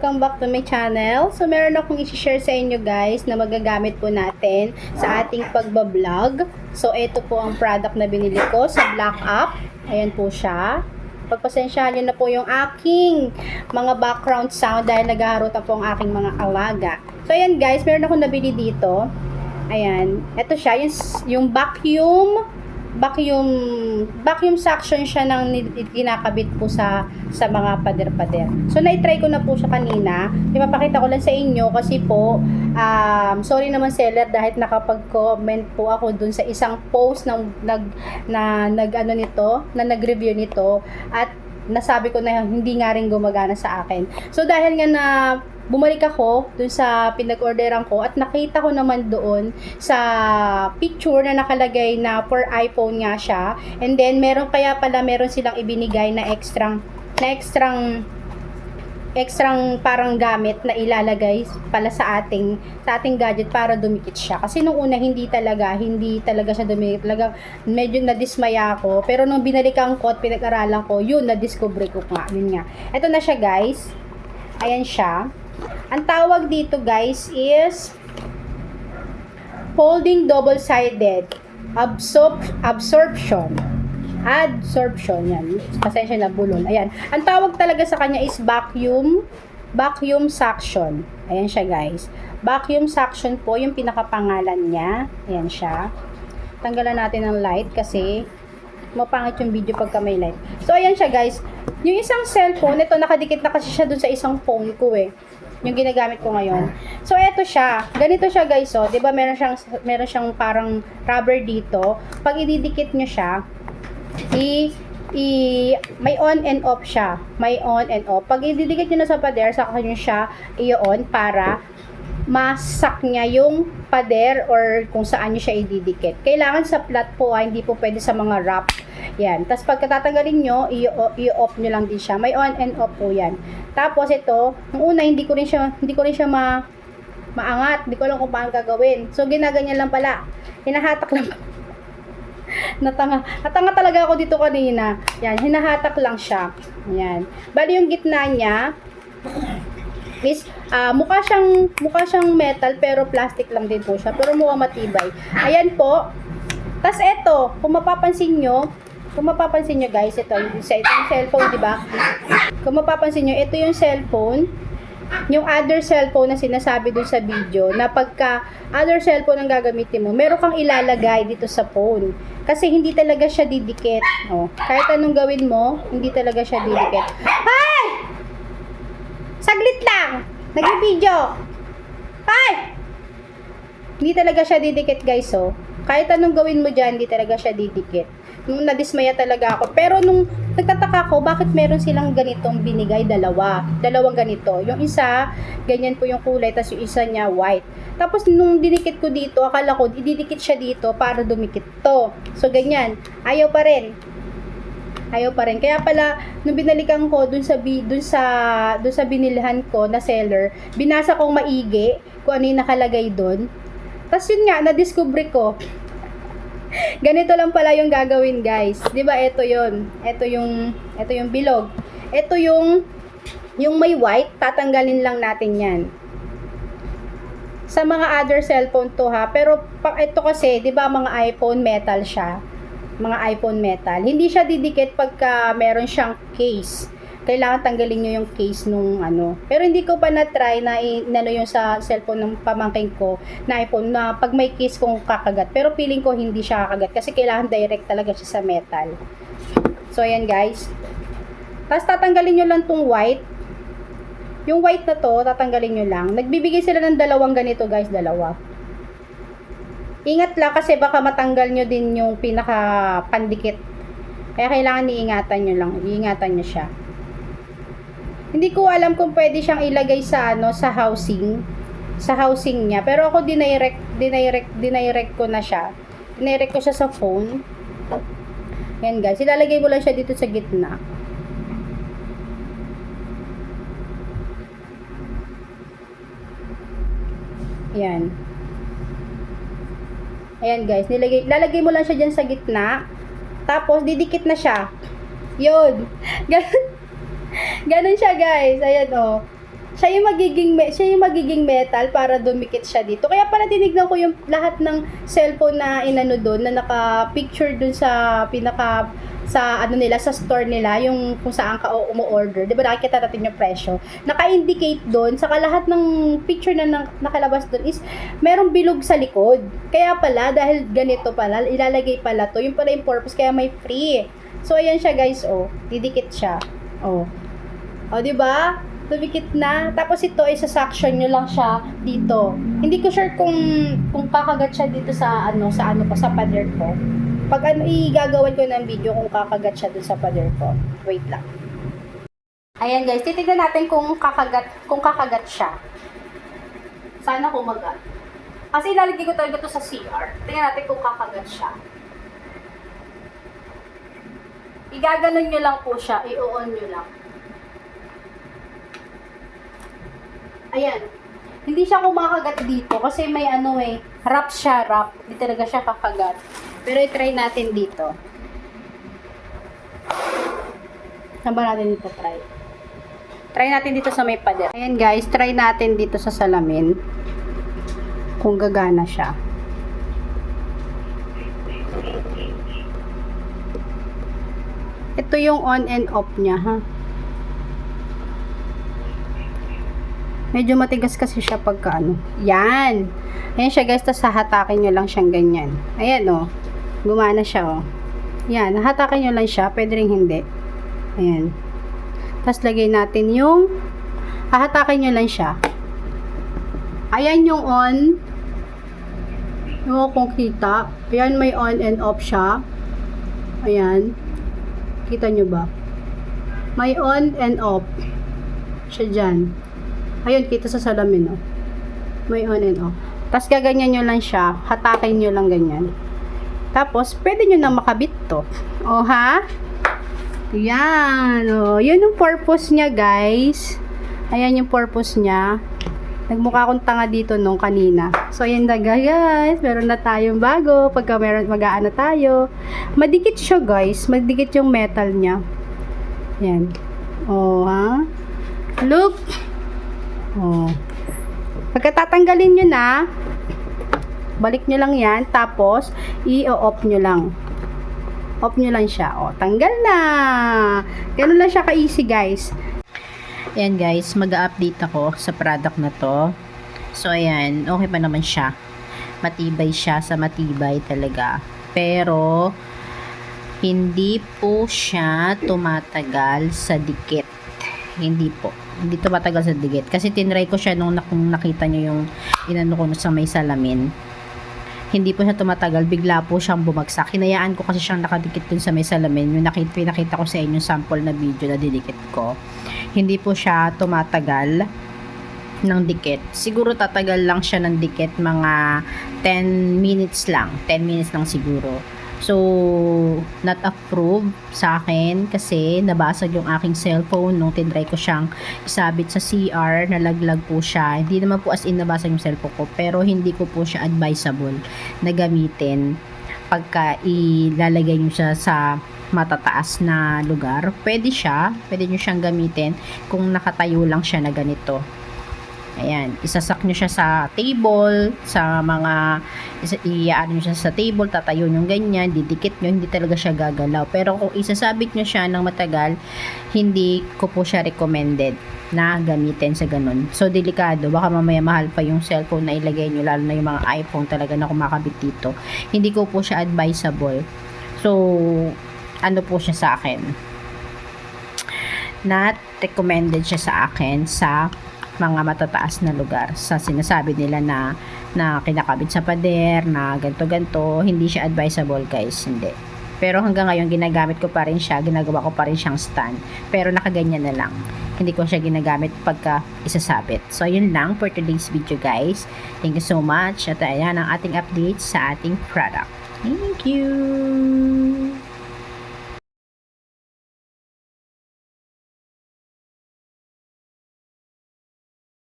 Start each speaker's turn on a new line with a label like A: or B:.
A: welcome back to my channel. So meron akong i-share sa inyo guys na magagamit po natin sa ating pagbablog. So ito po ang product na binili ko sa Black App. Ayan po siya. Pagpasensyahan nyo na po yung aking mga background sound dahil naghaharutan po ang aking mga alaga. So ayan guys, meron akong nabili dito. Ayan, ito siya, yung vacuum suction siya ng kinakabit po sa mga pader-pader. So na-try ko na po siya kanina. Ipapakita ko lang sa inyo kasi po sorry naman seller dahil nakapag-comment po ako dun sa isang post nag-review nito at nasabi ko na hindi nga rin gumagana sa akin. So dahil nga na bumalik ako dun sa pinag-orderan ko at nakita ko naman doon sa picture na nakalagay na for iPhone nga siya. And then meron silang ibinigay na extrang parang gamit na ilalagay pala sa ating gadget para dumikit siya. Kasi nung una hindi talaga siya dumikit. Talaga medyo nadismaya ako. Pero nung binalikan ko at pinag-aralan ko, yun na-discover ko nga. Yun nga. Ito na siya guys. Ayan siya. Ang tawag dito guys is folding double-sided absorption yan. Pasensya na bulol. Ayan. Ang tawag talaga sa kanya is vacuum suction. Ayan siya guys. Vacuum suction po yung pinakapangalan niya. Ayan siya. Tanggalan natin ng light kasi mapangit yung video pagka may light. So ayan siya guys. Yung isang cellphone, ito nakadikit na kasi siya dun sa isang phone ko yung ginagamit ko ngayon. So eto siya. Ganito siya guys, oh. 'Di ba meron siyang parang rubber dito. Pag ididikit niyo siya, may on and off siya. May on and off. Pag ididikit niyo na sa pader, saka niyo siya i-on para masak niya yung pader or kung saan niyo siya ididikit. Kailangan sa flat po, hindi po pwede sa mga wrap. Yan. Tapos pag tatanggalin nyo, i-off nyo lang din siya. May on and off po yan. Tapos ito, nung una hindi ko rin siya maangat. Hindi ko alam kung paano gagawin. So ginaganyan lang pala. Hinahatak lang. Natanga talaga ako dito kanina. Yan, hinahatak lang siya. Yan. Bali yung gitna niya is mukha siyang metal pero plastic lang din po siya. Pero mukhang matibay. Ayan po. Tapos ito, kung mapapansin nyo guys, ito yung cellphone, di ba? Kung mapapansin nyo, ito yung cellphone. Yung other cellphone na sinasabi dun sa video, na pagka other cellphone ang gagamitin mo, meron kang ilalagay dito sa phone. Kasi hindi talaga siya didikit. Oh, kahit anong gawin mo, hindi talaga siya didikit. Hay! Saglit lang! Nag-video! Hay! Hindi talaga siya didikit guys, oh. Kahit anong gawin mo dyan, hindi talaga siya didikit. Nung nadismaya talaga ako. Pero nung nagtataka ko, bakit meron silang ganitong binigay? Dalawang ganito. Yung isa, ganyan po yung kulay, tapos yung isa niya white. Tapos nung dinikit ko dito, akala ko, ididikit siya dito para dumikit to. So ganyan. Ayaw pa rin. Kaya pala, nung binalikan ko dun sa binilhan ko na seller, binasa kong maigi kung ano yung nakalagay dun. Tapos yun nga, na-discover ko. Ganito lang pala yung gagawin, guys. 'Di ba? Ito 'yon. Ito yung bilog. Ito yung may white, tatanggalin lang natin 'yan. Sa mga other cellphone to ha, pero ito kasi, 'di ba, mga iPhone metal siya. Mga iPhone metal. Hindi siya didikit pagka meron siyang case. Kailangan tanggalin nyo yung case nung ano. Pero hindi ko pa na-try na yung sa cellphone ng pamangkin ko na iPhone na pag may case kong kakagat. Pero feeling ko hindi siya kakagat kasi kailangan direct talaga siya sa metal. So ayan guys. Tapos tatanggalin nyo lang tong white. Yung white na to, tatanggalin nyo lang. Nagbibigay sila ng dalawang ganito guys, dalawa. Ingat lang kasi baka matanggal nyo din yung pinaka pandikit. Kaya kailangan iingatan nyo lang. Iingatan nyo siya. Hindi ko alam kung pwede siyang ilagay sa housing niya. Pero ako dinirect ko na siya. Dinirect ko siya sa phone. Yan guys, ilalagay mo lang siya dito sa gitna. Yan. Ayan guys, lalagay mo lang siya dyan sa gitna. Tapos didikit na siya. Yun. Ganun siya guys. Ayan oh. siya yung magiging metal para dumikit siya dito. Kaya pala tinignan ko yung lahat ng cellphone na inano doon, na naka-picture doon sa sa ano nila, sa store nila, yung kung saan ka umu-order. 'Di ba nakikita natin yung presyo? Naka-indicate doon, saka lahat ng picture na nakalabas doon is merong bilog sa likod. Kaya pala, dahil ganito pala, ilalagay pala to. Yung pala yung purpose, kaya may free. So, ayan siya guys, oh. Didikit siya. Oh. Oh, 'di ba? Dumikit na. Tapos ito ay sa-suction nyo lang siya dito. Hindi ko sure kung kakagat siya dito sa sa pader ko. Pag igagawan ko ng video kung kakagat siya dun sa pader ko. Wait lang. Ayan guys, titignan natin kung kakagat siya. Sana kumagat. Kasi ilalagay ko talaga to sa CR. Tingnan natin kung kakagat siya. Igaganon nyo lang po siya. I-on nyo lang. Ayan. Hindi siya kumakagat dito kasi may wrap siya, wrap. Hindi talaga siya kakagat. Pero i-try natin dito. Saan ba natin dito try? Try natin dito sa may pader. Ayan guys, try natin dito sa salamin. Kung gagana siya. Ito yung on and off niya, ha? Medyo matigas kasi siya pagka Yan. Ayan siya guys, tapos hahatakin nyo lang siyang ganyan. Ayan o. Gumana siya o. Yan, hahatakin nyo lang siya. Pwede rin hindi. Ayan. Tapos lagay natin yung hahatakin nyo lang siya. Ayan yung on. Kung kita. Ayan, may on and off siya. Ayan. Kita nyo ba? May on and off siya dyan. Ayun, kita sa salamin, oh. May on and off. Tapos gaganyan nyo lang siya. Hatakin nyo lang ganyan. Tapos, pwede nyo na makabit to. O, ha? Yan, o. Yun yung purpose niya, guys. Ayan yung purpose niya. Nagmukha akong tanga dito nung kanina. So, ayan na, guys. Meron na tayong bago. Pagka mag-aano tayo. Madikit siya, guys. Madikit yung metal niya. Yan. O, ha? Look! Oh. Pagkatatanggalin nyo na, balik nyo lang yan, tapos i-off nyo lang. Off nyo lang siya. O, tanggal na. Ganun lang siya ka-easy, guys. Ayan, guys, mag-update ako sa product na to. So, ayan, okay pa naman siya. Matibay siya, sa matibay talaga. Pero, hindi po siya tumatagal sa dikit. Hindi po. Hindi ito matagal sa dikit. Kasi tinry ko siya nung nakita nyo yung inano ko sa may salamin. Hindi po siya tumatagal. Bigla po siyang bumagsak. Hinayaan ko kasi siyang nakadikit dun sa may salamin. Yung pinakita ko sa inyo sample na video na didikit ko. Hindi po siya tumatagal ng dikit. Siguro tatagal lang siya ng dikit mga 10 minutes lang. 10 minutes lang siguro. So, not approved sa akin kasi nabasag yung aking cellphone nung tinry ko siyang isabit sa CR, nalaglag po siya. Hindi naman po as in nabasag yung cellphone ko, pero hindi ko po siya advisable na gamitin pagka ilalagay nyo siya sa matataas na lugar. Pwede nyo siyang gamitin kung nakatayo lang siya na ganito. Ayan, isasak nyo siya sa table, sa mga, iaano nyo siya sa table, tatayo nyo ganyan, didikit nyo, hindi talaga siya gagalaw. Pero kung isasabit nyo siya ng matagal, hindi ko po siya recommended na gamitin sa ganun. So, delikado, baka mamaya mahal pa yung cellphone na ilagay nyo, lalo na yung mga iPhone talaga na kumakabit dito. Hindi ko po siya advisable. So, ano po siya sa akin? Not recommended siya sa akin sa mga matataas na lugar. Sa sinasabi nila na kinakabit sa pader, na ganto-ganto, hindi siya advisable, guys. Hindi. Pero hanggang ngayon, ginagamit ko pa rin siya, ginagawa ko pa rin siyang stand. Pero nakaganyan na lang. Hindi ko siya ginagamit pagka isasabit. So, yun lang for today's video, guys. Thank you so much. At ayan ang ating update sa ating product. Thank you!